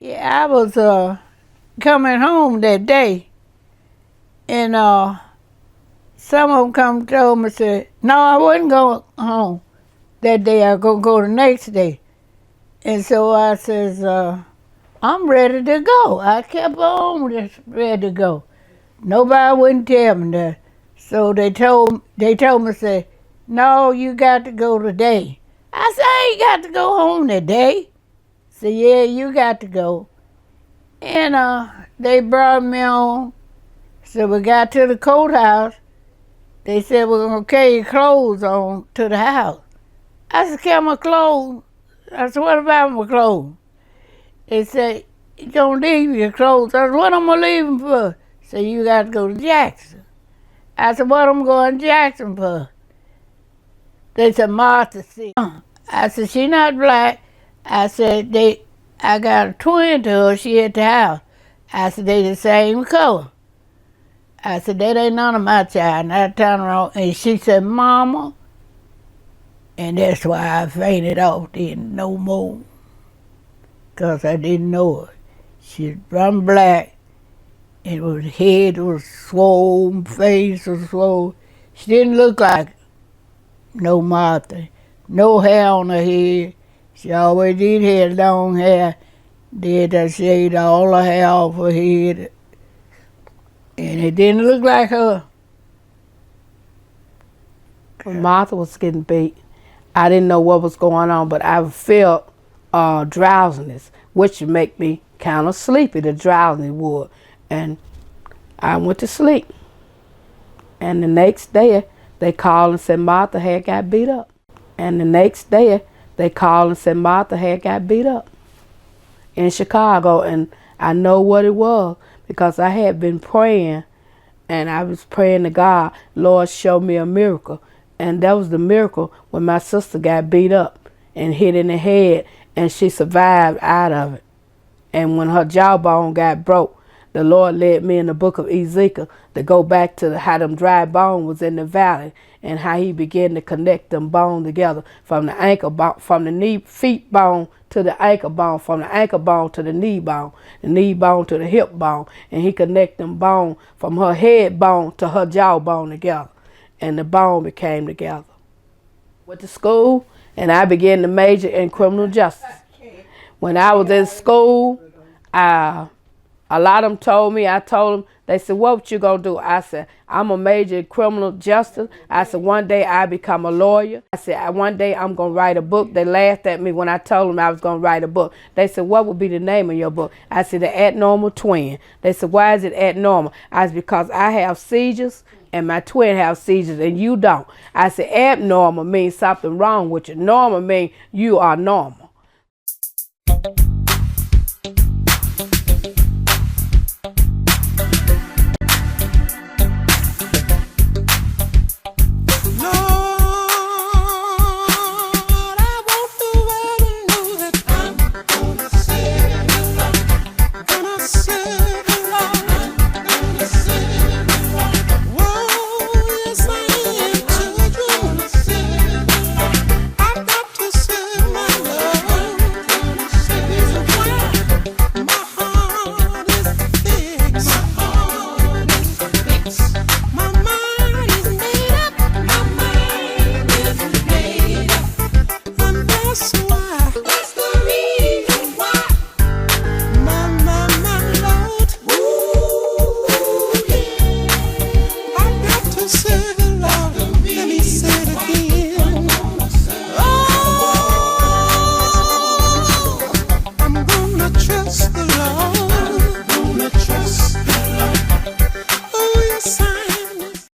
Yeah, I was coming home that day, and some of them come told me, said, no, I wasn't going home that day. I was going to go the next day. And so I says, I'm ready to go. I kept on just ready to go. Nobody wouldn't tell me that. So they told me, say, no, you got to go today. I said, I ain't got to go home today. So yeah, you got to go. And they brought me on. So we got to the courthouse. They said, we're going to carry your clothes on to the house. I said, carry my clothes? I said, what about my clothes? They said, you don't leave your clothes. I said, what am I leaving for? So you got to go to Jackson. I said, what am I going to Jackson for? They said, Martha sick. I said, she not black. I said, I got a twin to her. She at the house. I said, they the same color. I said, that ain't none of my child. And I turned around and she said, Mama. And that's why I fainted off then no more. Because I didn't know her. She's from black. And her head was swollen, face was swollen. She didn't look like no Martha. No hair on her head. She always did have long hair. Did I shaved all her hair off her head. And it didn't look like her. When Martha was getting beat, I didn't know what was going on, but I felt drowsiness, which would make me kind of sleepy, the drowsiness would. And I went to sleep. And the next day, they called and said Martha had got beat up. And the next day, they called and said Martha had got beat up in Chicago. And I know what it was because I had been praying, and I was praying to God, Lord, show me a miracle. And that was the miracle when my sister got beat up and hit in the head, and she survived out of it. And when her jawbone got broke, the Lord led me in the book of Ezekiel to go back to how them dry bones was in the valley and how he began to connect them bones together from the ankle bone, from the knee, feet bone to the ankle bone, from the ankle bone to the knee bone to the hip bone. And he connected them bone from her head bone to her jawbone together. And the bone became together. Went to school, and I began to major in criminal justice. When I was in school, a lot of them told me, I told them, they said, what you going to do? I said, I'm a major in criminal justice. I said, one day I become a lawyer. I said, one day I'm going to write a book. They laughed at me when I told them I was going to write a book. They said, what would be the name of your book? I said, The Abnormal Twin. They said, why is it abnormal? I said, because I have seizures and my twin have seizures and you don't. I said, abnormal means something wrong with you. Normal means you are normal.